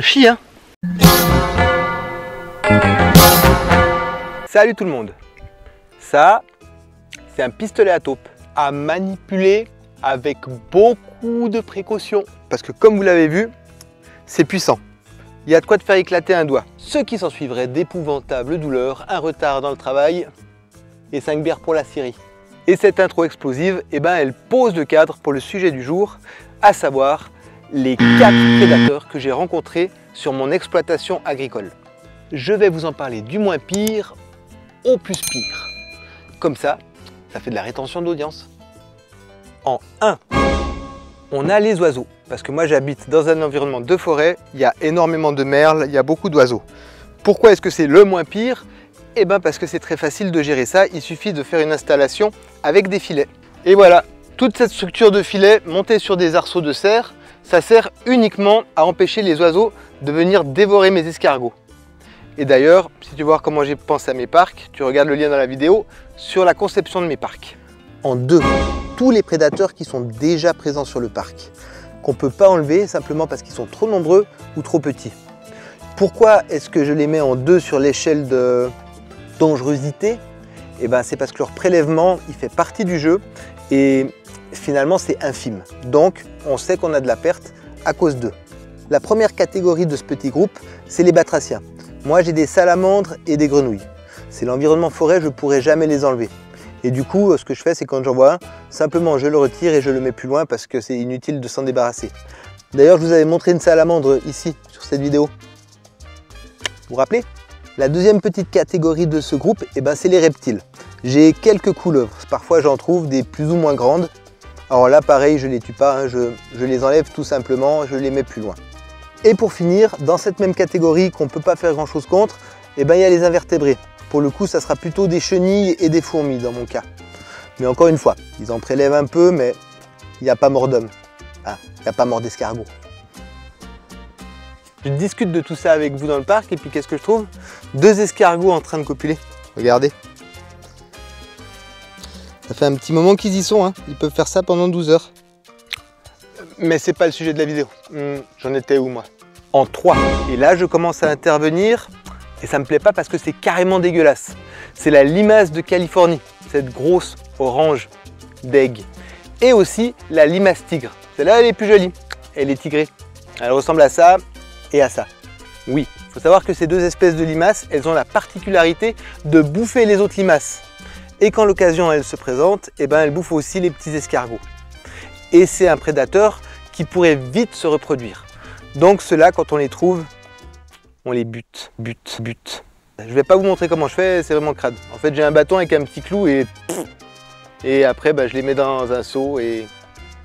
chie, hein. Salut tout le monde. Ça, c'est un pistolet à taupe à manipuler avec beaucoup de précautions. Parce que comme vous l'avez vu, c'est puissant. Il y a de quoi te faire éclater un doigt. Ce qui s'en suivrait d'épouvantables douleurs, un retard dans le travail et 5 bières pour la Syrie. Et cette intro explosive, eh ben, elle pose le cadre pour le sujet du jour, à savoir les 4 prédateurs que j'ai rencontrés sur mon exploitation agricole. Je vais vous en parler du moins pire au plus pire. Comme ça fait de la rétention d'audience. En 1, on a les oiseaux. Parce que moi j'habite dans un environnement de forêt, il y a énormément de merles, il y a beaucoup d'oiseaux. Pourquoi est-ce que c'est le moins pire? Eh bien parce que c'est très facile de gérer ça, il suffit de faire une installation avec des filets. Et voilà, toute cette structure de filets montée sur des arceaux de cerf, ça sert uniquement à empêcher les oiseaux de venir dévorer mes escargots. Et d'ailleurs, si tu veux voir comment j'ai pensé à mes parcs, tu regardes le lien dans la vidéo sur la conception de mes parcs. En 2, tous les prédateurs qui sont déjà présents sur le parc, qu'on ne peut pas enlever simplement parce qu'ils sont trop nombreux ou trop petits. Pourquoi est-ce que je les mets en 2 sur l'échelle de dangerosité? Eh ben, c'est parce que leur prélèvement, il fait partie du jeu et finalement c'est infime. Donc on sait qu'on a de la perte à cause d'eux. La première catégorie de ce petit groupe, c'est les batraciens. Moi j'ai des salamandres et des grenouilles. C'est l'environnement forêt, je ne pourrais jamais les enlever. Et du coup, ce que je fais, c'est quand j'en vois un, simplement je le retire et je le mets plus loin parce que c'est inutile de s'en débarrasser. D'ailleurs, je vous avais montré une salamandre ici, sur cette vidéo. Vous vous rappelez? La deuxième petite catégorie de ce groupe, eh ben, c'est les reptiles. J'ai quelques couleuvres, parfois j'en trouve des plus ou moins grandes. Alors là, pareil, je ne les tue pas, hein, je les enlève tout simplement, je les mets plus loin. Et pour finir, dans cette même catégorie qu'on ne peut pas faire grand chose contre, eh ben, il y a les invertébrés. Pour le coup, ça sera plutôt des chenilles et des fourmis dans mon cas. Mais encore une fois, ils en prélèvent un peu, mais il n'y a pas mort d'homme. Ah, il n'y a pas mort d'escargot. Je discute de tout ça avec vous dans le parc et puis qu'est-ce que je trouve? 2 escargots en train de copuler. Regardez. Ça fait un petit moment qu'ils y sont, hein. Ils peuvent faire ça pendant 12 heures. Mais c'est pas le sujet de la vidéo. J'en étais où moi? En 3. Et là, je commence à intervenir. Et ça me plaît pas parce que c'est carrément dégueulasse. C'est la limace de Californie, cette grosse orange d'aigle. Et aussi la limace tigre. Celle-là, elle est plus jolie. Elle est tigrée. Elle ressemble à ça et à ça. Oui, il faut savoir que ces 2 espèces de limaces, elles ont la particularité de bouffer les autres limaces. Et quand l'occasion elle se présente, eh ben, elles bouffent aussi les petits escargots. Et c'est un prédateur qui pourrait vite se reproduire. Donc ceux-là, quand on les trouve, on les bute. Je vais pas vous montrer comment je fais, c'est vraiment crade. En fait, j'ai un bâton avec un petit clou et après, bah, je les mets dans un seau et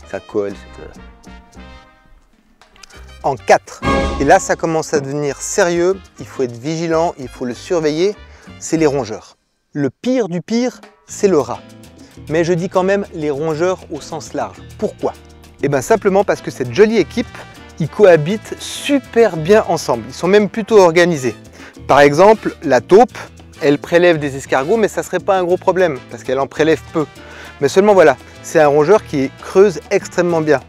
ça colle. En 4. Et là, ça commence à devenir sérieux. Il faut être vigilant, il faut le surveiller. C'est les rongeurs. Le pire du pire, c'est le rat. Mais je dis quand même les rongeurs au sens large. Pourquoi? Eh bien simplement parce que cette jolie équipe, ils cohabitent super bien ensemble. Ils sont même plutôt organisés. Par exemple, la taupe, elle prélève des escargots, mais ça ne serait pas un gros problème parce qu'elle en prélève peu. Mais seulement voilà, c'est un rongeur qui creuse extrêmement bien.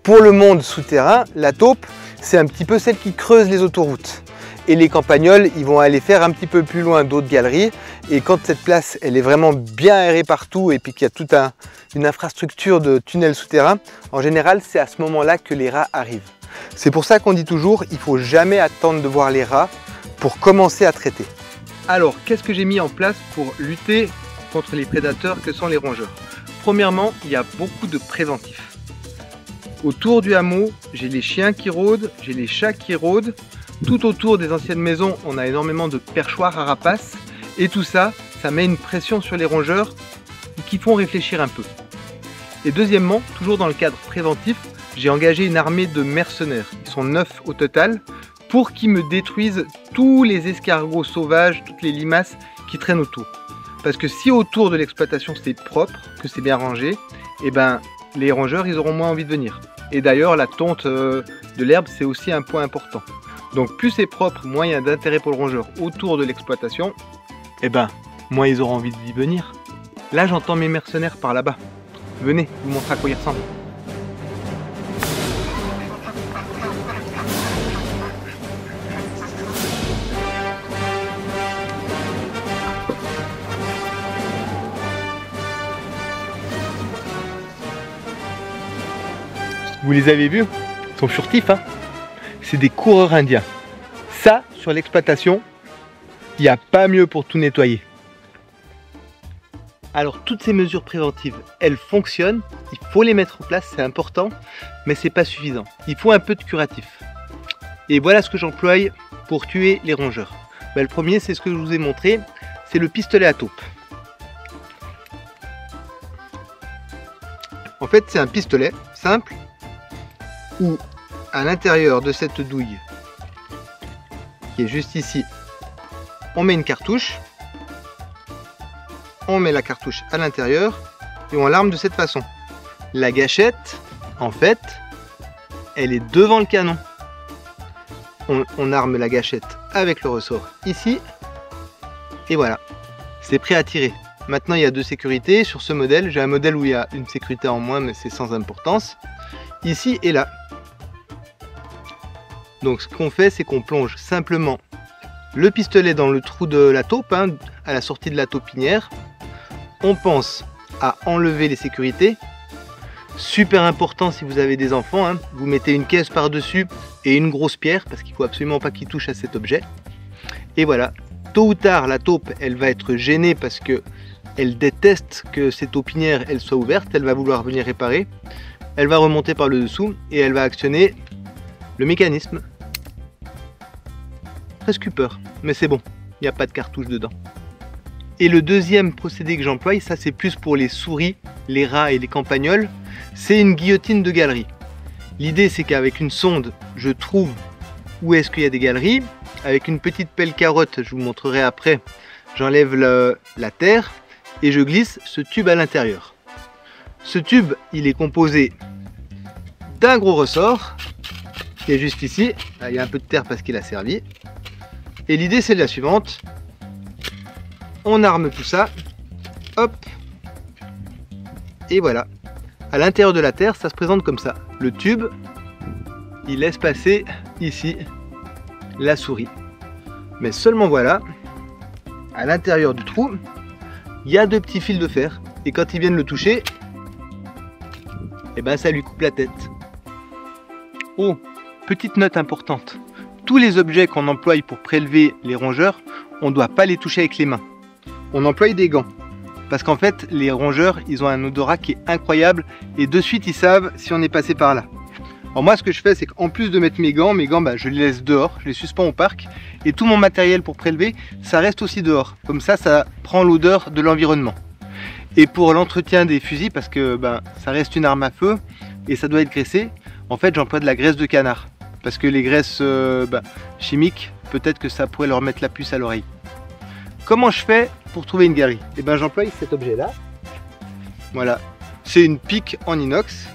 Pour le monde souterrain, la taupe, c'est un petit peu celle qui creuse les autoroutes. Et les campagnols, ils vont aller faire un petit peu plus loin d'autres galeries. Et quand cette place, elle est vraiment bien aérée partout et puis qu'il y a toute une infrastructure de tunnels souterrains, en général, c'est à ce moment-là que les rats arrivent. C'est pour ça qu'on dit toujours, il ne faut jamais attendre de voir les rats pour commencer à traiter. Alors, qu'est-ce que j'ai mis en place pour lutter contre les prédateurs que sont les rongeurs? Premièrement, il y a beaucoup de préventifs. Autour du hameau, j'ai les chiens qui rôdent, j'ai les chats qui rôdent. Tout autour des anciennes maisons, on a énormément de perchoirs à rapaces. Et tout ça, ça met une pression sur les rongeurs qui font réfléchir un peu. Et deuxièmement, toujours dans le cadre préventif, j'ai engagé une armée de mercenaires, ils sont 9 au total, pour qu'ils me détruisent tous les escargots sauvages, toutes les limaces qui traînent autour. Parce que si autour de l'exploitation c'est propre, que c'est bien rangé, eh ben, les rongeurs ils auront moins envie de venir. Et d'ailleurs la tonte de l'herbe c'est aussi un point important. Donc plus c'est propre, moins il y a d'intérêt pour le rongeur autour de l'exploitation, eh ben, moins ils auront envie d'y venir. Là j'entends mes mercenaires par là-bas. Venez, je vous montre à quoi ils ressemblent. Vous les avez vus? Ils sont furtifs, hein? C'est des coureurs indiens. Ça, sur l'exploitation, il n'y a pas mieux pour tout nettoyer. Alors toutes ces mesures préventives, elles fonctionnent, il faut les mettre en place, c'est important, mais c'est pas suffisant. Il faut un peu de curatif. Et voilà ce que j'emploie pour tuer les rongeurs. Le premier, c'est ce que je vous ai montré, c'est le pistolet à taupe. En fait, c'est un pistolet simple où à l'intérieur de cette douille, qui est juste ici, on met une cartouche. On met la cartouche à l'intérieur et on l'arme de cette façon. La gâchette, en fait, elle est devant le canon. On arme la gâchette avec le ressort ici. Et voilà, c'est prêt à tirer. Maintenant, il y a deux sécurités. Sur ce modèle, j'ai un modèle où il y a une sécurité en moins, mais c'est sans importance. Ici et là. Donc, ce qu'on fait, c'est qu'on plonge simplement le pistolet dans le trou de la taupe, hein, à la sortie de la taupinière. On pense à enlever les sécurités. Super important si vous avez des enfants, hein, vous mettez une caisse par-dessus et une grosse pierre parce qu'il ne faut absolument pas qu'ils touchent à cet objet. Et voilà, tôt ou tard la taupe elle va être gênée parce que elle déteste que cette taupinière elle soit ouverte, elle va vouloir venir réparer. Elle va remonter par le dessous et elle va actionner le mécanisme. Presque peur, mais c'est bon, il n'y a pas de cartouche dedans. Et le deuxième procédé que j'emploie, ça c'est plus pour les souris, les rats et les campagnols, c'est une guillotine de galerie. L'idée c'est qu'avec une sonde, je trouve où est-ce qu'il y a des galeries. Avec une petite pelle carotte, je vous montrerai après, j'enlève la terre et je glisse ce tube à l'intérieur. Ce tube, il est composé d'un gros ressort, qui est juste ici. Là, il y a un peu de terre parce qu'il a servi. Et l'idée c'est la suivante. On arme tout ça, hop, et voilà. À l'intérieur de la terre, ça se présente comme ça. Le tube, il laisse passer ici la souris. Mais seulement voilà, à l'intérieur du trou, il y a deux petits fils de fer. Et quand ils viennent le toucher, et ben ça lui coupe la tête. Oh, petite note importante. Tous les objets qu'on emploie pour prélever les rongeurs, on ne doit pas les toucher avec les mains. On emploie des gants. Parce qu'en fait, les rongeurs, ils ont un odorat qui est incroyable et de suite, ils savent si on est passé par là. Alors moi, ce que je fais, c'est qu'en plus de mettre mes gants, bah, je les laisse dehors, je les suspends au parc et tout mon matériel pour prélever, ça reste aussi dehors. Comme ça prend l'odeur de l'environnement. Et pour l'entretien des fusils, parce que ça reste une arme à feu et ça doit être graissé, en fait, j'emploie de la graisse de canard. Parce que les graisses chimiques, peut-être que ça pourrait leur mettre la puce à l'oreille. Comment je fais pour trouver une galerie? Et ben j'emploie cet objet là. Voilà, c'est une pique en inox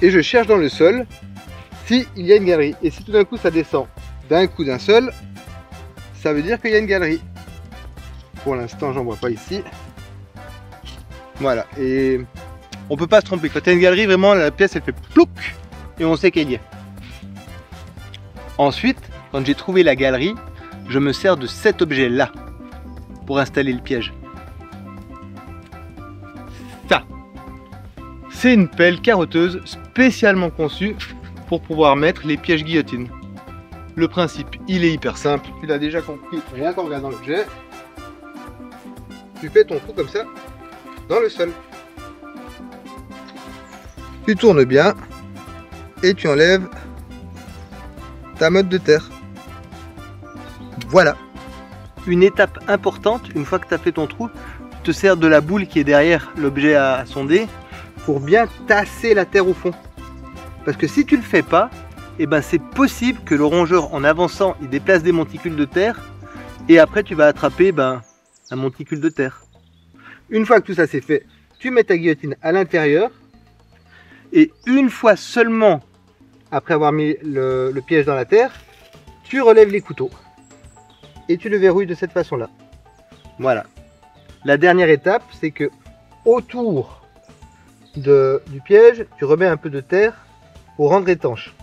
et je cherche dans le sol s'il y a une galerie. Et si tout d'un coup ça descend d'un coup d'un seul, ça veut dire qu'il y a une galerie. Pour l'instant j'en vois pas ici. Voilà, et on peut pas se tromper. Quand il y a une galerie, vraiment la pièce elle fait plouc et on sait qu'elle y est. Ensuite, quand j'ai trouvé la galerie, je me sers de cet objet là pour installer le piège. Ça, c'est une pelle carotteuse spécialement conçue pour pouvoir mettre les pièges guillotine. Le principe, il est hyper simple. Tu l'as déjà compris, rien qu'en regardant l'objet. Tu fais ton trou comme ça dans le sol. Tu tournes bien et tu enlèves ta motte de terre. Voilà. Une étape importante, une fois que tu as fait ton trou, tu te sers de la boule qui est derrière l'objet à sonder pour bien tasser la terre au fond. Parce que si tu le fais pas, eh ben c'est possible que le rongeur en avançant il déplace des monticules de terre et après tu vas attraper un monticule de terre. Une fois que tout ça c'est fait, tu mets ta guillotine à l'intérieur et une fois seulement après avoir mis le piège dans la terre, tu relèves les couteaux. Et tu le verrouilles de cette façon là. Voilà. La dernière étape, c'est que autour du piège, tu remets un peu de terre pour rendre étanche.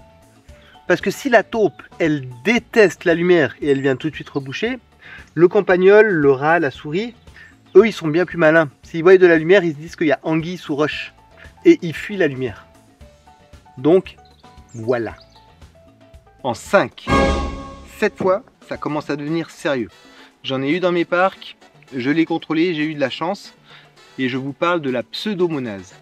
Parce que si la taupe, elle déteste la lumière et elle vient tout de suite reboucher, le campagnol, le rat, la souris, eux ils sont bien plus malins. S'ils voient de la lumière, ils se disent qu'il y a anguille sous roche. Et ils fuient la lumière. Donc voilà. En 5, 7 fois, ça commence à devenir sérieux. J'en ai eu dans mes parcs, je l'ai contrôlé, j'ai eu de la chance. Et je vous parle de la pseudomonase.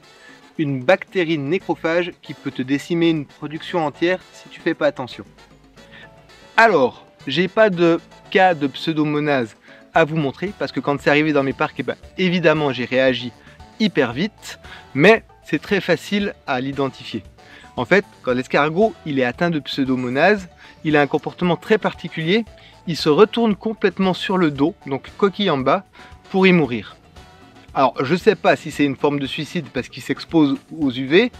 Une bactérie nécrophage qui peut te décimer une production entière si tu fais pas attention. Alors, j'ai pas de cas de pseudomonase à vous montrer parce que quand c'est arrivé dans mes parcs, évidemment j'ai réagi hyper vite, mais c'est très facile à l'identifier. En fait, quand l'escargot il est atteint de pseudomonase, il a un comportement très particulier, il se retourne complètement sur le dos, donc coquille en bas, pour y mourir. Alors, je ne sais pas si c'est une forme de suicide parce qu'il s'expose aux UV,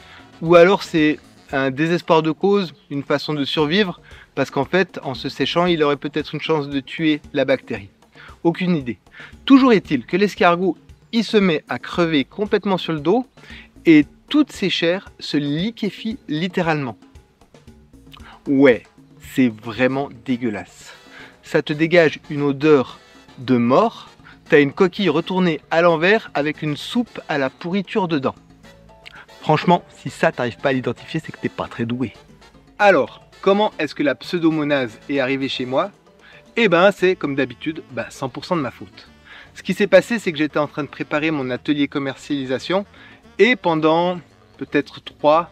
ou alors c'est un désespoir de cause, une façon de survivre, parce qu'en fait, en se séchant, il aurait peut-être une chance de tuer la bactérie. Aucune idée. Toujours est-il que l'escargot, il se met à crever complètement sur le dos, et toutes ses chairs se liquéfient littéralement. Ouais, c'est vraiment dégueulasse. Ça te dégage une odeur de mort. T'as une coquille retournée à l'envers avec une soupe à la pourriture dedans. Franchement, si ça t'arrives pas à l'identifier, c'est que t'es pas très doué. Alors, comment est-ce que la pseudomonase est arrivée chez moi? Eh ben, c'est comme d'habitude, 100% de ma faute. Ce qui s'est passé, c'est que j'étais en train de préparer mon atelier commercialisation et pendant peut-être 3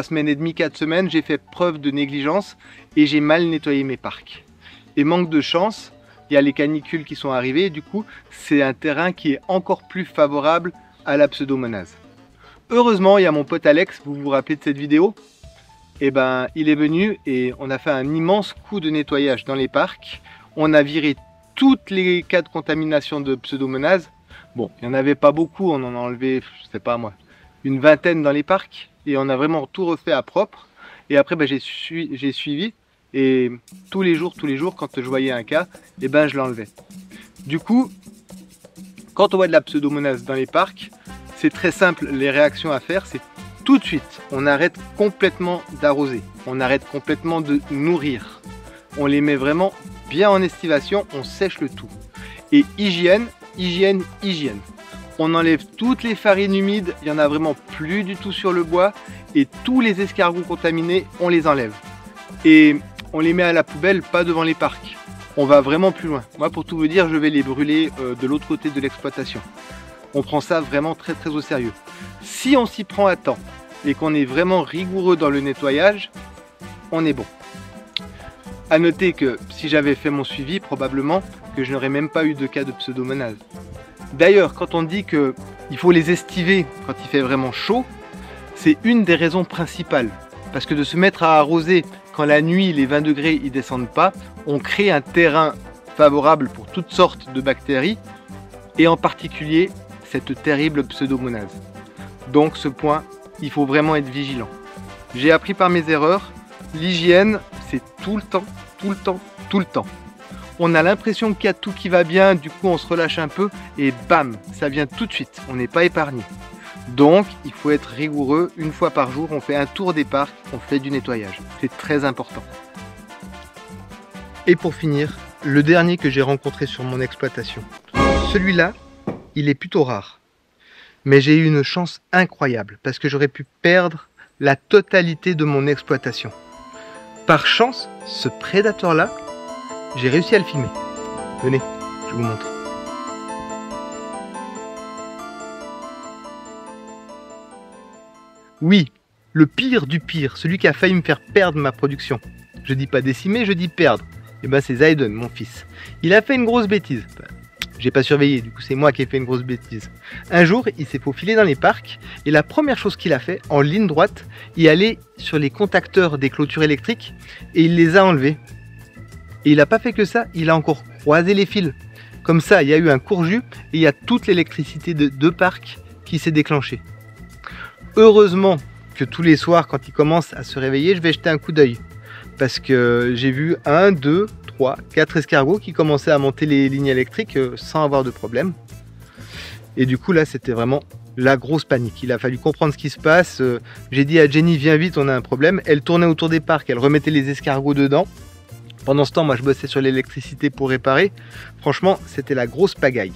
semaines et demie, 4 semaines, j'ai fait preuve de négligence et j'ai mal nettoyé mes parcs. Et manque de chance, il y a les canicules qui sont arrivées et du coup, c'est un terrain qui est encore plus favorable à la pseudomonase. Heureusement, il y a mon pote Alex, vous vous rappelez de cette vidéo? Eh ben, il est venu et on a fait un immense coup de nettoyage dans les parcs. On a viré toutes les cas de contamination de pseudomonase. Bon, il n'y en avait pas beaucoup, on en a enlevé, je sais pas moi, une vingtaine dans les parcs et on a vraiment tout refait à propre. Et après, j'ai suivi. Et tous les jours, quand je voyais un cas, je l'enlevais. Du coup, quand on voit de la pseudomonase dans les parcs, c'est très simple, les réactions à faire, c'est tout de suite, on arrête complètement d'arroser, on arrête complètement de nourrir. On les met vraiment bien en estivation, on sèche le tout. Et hygiène. On enlève toutes les farines humides, il n'y en a vraiment plus du tout sur le bois, et tous les escargots contaminés, on les enlève. Et on les met à la poubelle, pas devant les parcs. On va vraiment plus loin. Moi, pour tout vous dire, je vais les brûler de l'autre côté de l'exploitation. On prend ça vraiment très au sérieux. Si on s'y prend à temps et qu'on est vraiment rigoureux dans le nettoyage, on est bon. À noter que si j'avais fait mon suivi, probablement que je n'aurais même pas eu de cas de pseudomonase. D'ailleurs, quand on dit qu'il faut les estiver quand il fait vraiment chaud, c'est une des raisons principales. Parce que de se mettre à arroser quand la nuit les 20 degrés ne descendent pas, on crée un terrain favorable pour toutes sortes de bactéries et en particulier cette terrible pseudomonase. Donc ce point, il faut vraiment être vigilant. J'ai appris par mes erreurs, l'hygiène c'est tout le temps. On a l'impression qu'il y a tout qui va bien, du coup on se relâche un peu et bam, ça vient tout de suite, on n'est pas épargné. Donc, il faut être rigoureux, une fois par jour, on fait un tour des parcs, on fait du nettoyage. C'est très important. Et pour finir, le dernier que j'ai rencontré sur mon exploitation. Celui-là, il est plutôt rare. Mais j'ai eu une chance incroyable parce que j'aurais pu perdre la totalité de mon exploitation. Par chance, ce prédateur-là, j'ai réussi à le filmer. Venez, je vous montre. Oui, le pire du pire, celui qui a failli me faire perdre ma production. Je dis pas décimer, je dis perdre. Et c'est Zayden, mon fils. Il a fait une grosse bêtise. J'ai pas surveillé, du coup c'est moi qui ai fait une grosse bêtise. Un jour, il s'est faufilé dans les parcs et la première chose qu'il a fait, en ligne droite, il allait sur les contacteurs des clôtures électriques et il les a enlevés. Et il n'a pas fait que ça, il a encore croisé les fils. Comme ça, il y a eu un court-jus et il y a toute l'électricité de 2 parcs qui s'est déclenchée. Heureusement que tous les soirs, quand il commence à se réveiller, je vais jeter un coup d'œil. Parce que j'ai vu 1, 2, 3, 4 escargots qui commençaient à monter les lignes électriques sans avoir de problème. Et du coup, là, c'était vraiment la grosse panique. Il a fallu comprendre ce qui se passe. J'ai dit à Jenny, viens vite, on a un problème. Elle tournait autour des parcs, elle remettait les escargots dedans. Pendant ce temps, moi, je bossais sur l'électricité pour réparer. Franchement, c'était la grosse pagaille.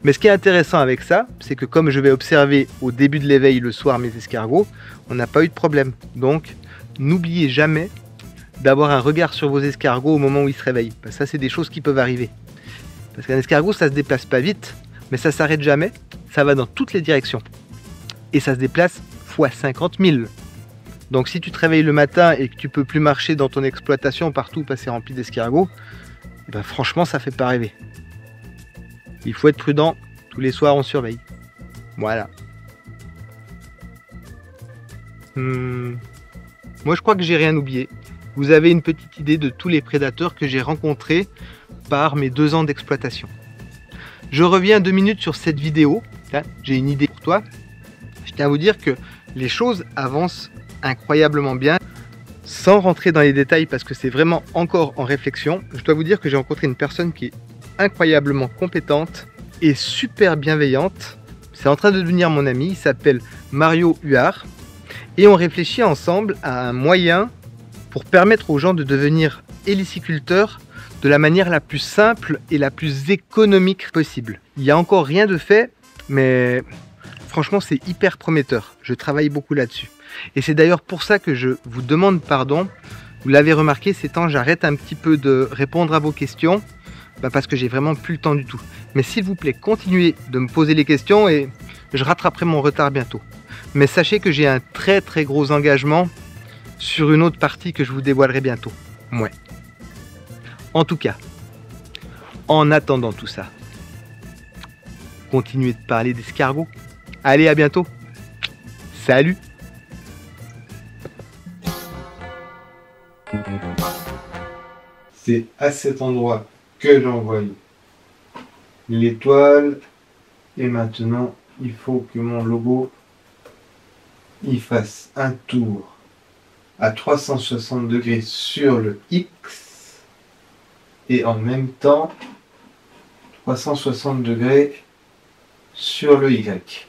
Mais ce qui est intéressant avec ça, c'est que comme je vais observer au début de l'éveil le soir mes escargots, on n'a pas eu de problème. Donc, n'oubliez jamais d'avoir un regard sur vos escargots au moment où ils se réveillent. Parce que ça, c'est des choses qui peuvent arriver. Parce qu'un escargot, ça se déplace pas vite, mais ça s'arrête jamais. Ça va dans toutes les directions. Et ça se déplace fois 50 000. Donc si tu te réveilles le matin et que tu peux plus marcher dans ton exploitation partout parce que c'est rempli d'escargots, ben franchement, ça fait pas rêver. Il faut être prudent. Tous les soirs, on surveille. Voilà. Moi, je crois que j'ai rien oublié. Vous avez une petite idée de tous les prédateurs que j'ai rencontrés par mes 2 ans d'exploitation. Je reviens 2 minutes sur cette vidéo. J'ai une idée pour toi. Je tiens à vous dire que les choses avancent incroyablement bien. Sans rentrer dans les détails parce que c'est vraiment encore en réflexion, je dois vous dire que j'ai rencontré une personne qui est incroyablement compétente et super bienveillante. C'est en train de devenir mon ami. Il s'appelle Mario Huard. Et on réfléchit ensemble à un moyen pour permettre aux gens de devenir héliciculteurs de la manière la plus simple et la plus économique possible. Il n'y a encore rien de fait, mais franchement c'est hyper prometteur. Je travaille beaucoup là-dessus. Et c'est d'ailleurs pour ça que je vous demande pardon. Vous l'avez remarqué, ces temps j'arrête un petit peu de répondre à vos questions, parce que j'ai vraiment plus le temps du tout. Mais s'il vous plaît, continuez de me poser les questions et je rattraperai mon retard bientôt. Mais sachez que j'ai un très gros engagement sur une autre partie que je vous dévoilerai bientôt. Ouais. En tout cas, en attendant tout ça, continuez de parler d'escargots. Allez, à bientôt. Salut. C'est à cet endroit que j'envoie l'étoile. Et maintenant, il faut que mon logo il fasse un tour à 360 degrés sur le X et en même temps 360 degrés sur le Y.